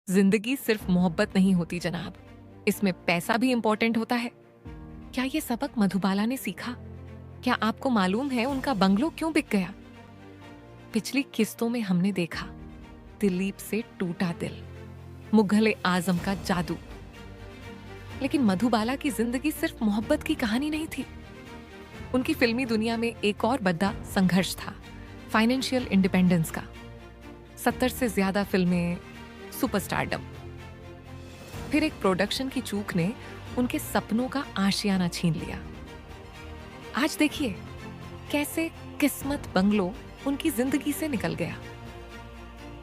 जिंदगी सिर्फ मोहब्बत नहीं होती जनाब, इसमें पैसा भी इंपॉर्टेंट होता है। क्या ये सबक मधुबाला ने सीखा? क्या आपको मालूम है उनका बंगलो क्यों बिक गया? पिछली किस्तों में हमने देखा दिलीप से टूटा दिल, मुगले आजम का जादू। लेकिन मधुबाला की जिंदगी सिर्फ मोहब्बत की कहानी नहीं थी। उनकी फिल्मी दुनिया में एक और बड़ा संघर्ष था, फाइनेंशियल इंडिपेंडेंस का। 70 से ज्यादा फिल्में, सुपरस्टारडम। फिर एक प्रोडक्शन की चूक ने उनके सपनों का आशियाना छीन लिया। आज देखिए कैसे किस्मत बंगलो उनकी जिंदगी से निकल गया।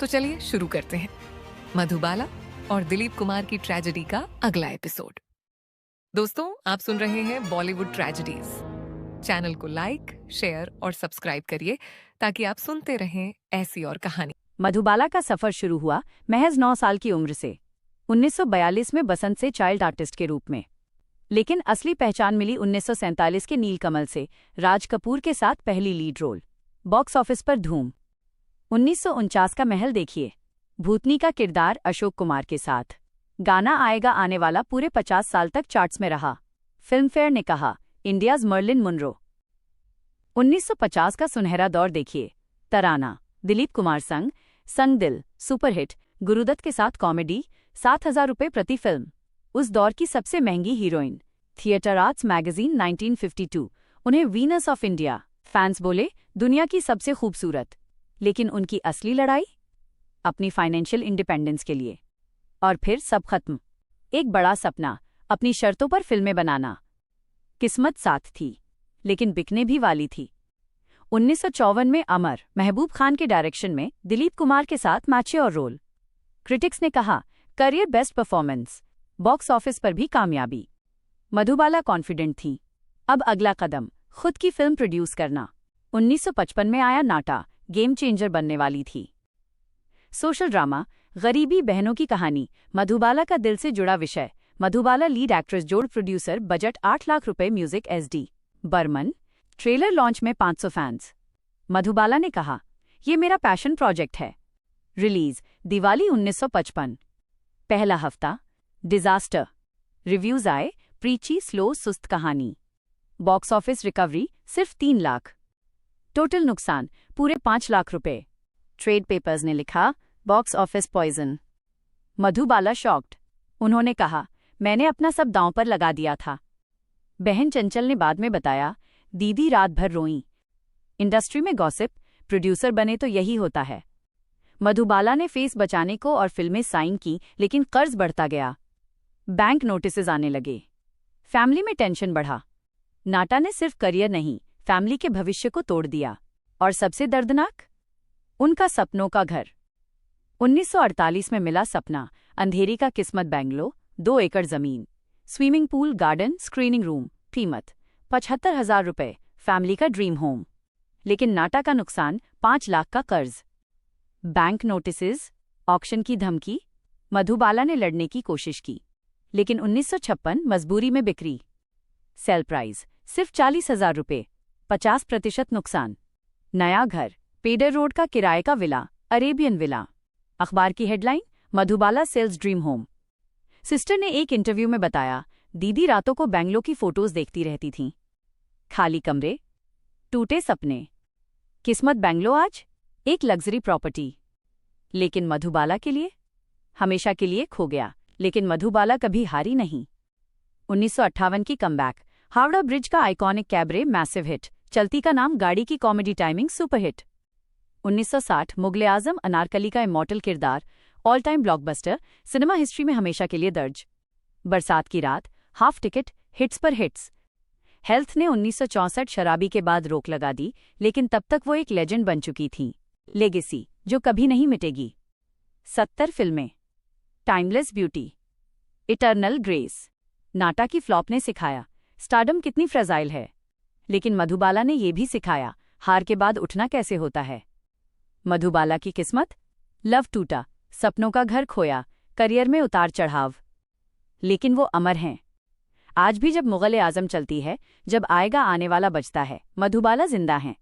तो चलिए शुरू करते हैं मधुबाला और दिलीप कुमार की ट्रेजेडी का अगला एपिसोड। दोस्तों, आप सुन रहे हैं बॉलीवुड ट्रेजेडीज। चैनल को लाइक, शेयर और सब्सक्राइब करिए ताकि आप सुनते रहें ऐसी और कहानी। मधुबाला का सफर शुरू हुआ महज 9 साल की उम्र से 1942 में बसंत से चाइल्ड आर्टिस्ट के रूप में। लेकिन असली पहचान मिली 1947 के नीलकमल से, राज कपूर के साथ पहली लीड रोल। बॉक्स ऑफिस पर धूम। 1949 का महल देखिए, भूतनी का किरदार अशोक कुमार के साथ। गाना आएगा आने वाला पूरे 50 साल तक चार्ट्स में रहा। फिल्मफेयर ने कहा इंडियाज मर्लिन मुनरो। 1950 का सुनहरा दौर देखिए, तराना, दिलीप कुमार संग दिल, सुपरहिट, गुरुदत्त के साथ कॉमेडी, 7,000 रुपये प्रति फिल्म। उस दौर की सबसे महंगी हीरोइन। थिएटर आर्ट्स मैगजीन 1952 उन्हें वीनस ऑफ इंडिया। फैंस बोले दुनिया की सबसे खूबसूरत। लेकिन उनकी असली लड़ाई अपनी फाइनेंशियल इंडिपेंडेंस के लिए। और फिर सब खत्म। एक बड़ा सपना, अपनी शर्तों पर फिल्में बनाना। किस्मत साथ थी, लेकिन बिकने भी वाली थी। 1954 में अमर, महबूब खान के डायरेक्शन में दिलीप कुमार के साथ मैच्योर रोल। क्रिटिक्स ने कहा career best performance. Box office पर भी कामयाबी। मधुबाला कॉन्फिडेंट थी, अब अगला कदम खुद की फिल्म प्रोड्यूस करना। 1955 में आया नाटा, गेम चेंजर बनने वाली थी। सोशल ड्रामा, गरीबी बहनों की कहानी, मधुबाला का दिल से जुड़ा विषय। मधुबाला लीड एक्ट्रेस, जोड़ प्रोड्यूसर, बजट 8 लाख रुपए, music SD Burman. Trailer launch में 500 फैंस। मधुबाला ने कहा ये मेरा पैशन प्रोजेक्ट है। रिलीज दिवाली 1955। पहला हफ्ता डिजास्टर। रिव्यूज आए प्रीची, स्लो, सुस्त कहानी। बॉक्स ऑफिस रिकवरी सिर्फ 3 लाख। टोटल नुकसान पूरे 5 लाख रुपए। ट्रेड पेपर्स ने लिखा box office poison. Madhubala shocked. उन्होंने कहा मैंने अपना सब दांव पर लगा दिया था। बहन चंचल ने बाद में बताया दीदी रात भर रोईं। इंडस्ट्री में गॉसिप, प्रोड्यूसर बने तो यही होता है। मधुबाला ने फेस बचाने को और फिल्में साइन की, लेकिन कर्ज बढ़ता गया। बैंक नोटिसेस आने लगे। फैमिली में टेंशन बढ़ा। नाटा ने सिर्फ करियर नहीं, फैमिली के भविष्य को तोड़ दिया। और सबसे दर्दनाक, उनका सपनों का घर। 1948 में मिला सपना, अंधेरी का किस्मत बैंगलो, 2 एकड़ जमीन, swimming pool, garden, screening room, कीमत 75,000 रुपए, फैमिली का ड्रीम होम। लेकिन नाटा का नुकसान, 5 लाख का कर्ज। बैंक नोटिसेस, ऑक्शन की धमकी। मधुबाला ने लड़ने की कोशिश की, लेकिन 1956 मजबूरी में बिक्री। सेल प्राइस सिर्फ 40,000 रुपए, 50% नुकसान। नया घर, पेडर रोड का किराए का विला, अरेबियन विला। अखबार की headline Madhubala sells dream home. Sister ने एक इंटरव्यू में बताया दीदी रातों को बैंगलो की फोटोज देखती रहती थीं। खाली कमरे, टूटे सपने। किस्मत बैंगलो आज एक लग्जरी प्रॉपर्टी। लेकिन मधुबाला के लिए हमेशा के लिए खो गया। लेकिन मधुबाला कभी हारी नहीं। 1958 की कमबैक, हावड़ा ब्रिज का आइकॉनिक कैबरे, मैसिव हिट। चलती का नाम, गाड़ी की कॉमेडी टाइमिंग, सुपरहिट। 1960 मुगले आजम, अनारकली का इमॉर्टल किरदार, all time blockbuster, cinema history में हमेशा के लिए दर्ज। बरसात की रात, हाफ टिकट, हिट्स पर हिट्स। हेल्थ ने 1964 शराबी के बाद रोक लगा दी, लेकिन तब तक वो एक लेजेंड बन चुकी थी। लेगेसी जो कभी नहीं मिटेगी। 70 फिल्में, टाइमलेस ब्यूटी, इटर्नल ग्रेस। नाटा की फ्लॉप ने सिखाया स्टारडम कितनी फ्रेजाइल है। लेकिन मधुबाला ने यह भी सिखाया हार के बाद उठना कैसे होता है। मधुबाला की किस्मत, लव टूटा, सपनों का घर खोया, करियर में उतार चढ़ाव। लेकिन वो अमर हैं। आज भी जब मुगल-ए-आजम चलती है, जब आएगा आने वाला बजता है, मधुबाला जिंदा हैं।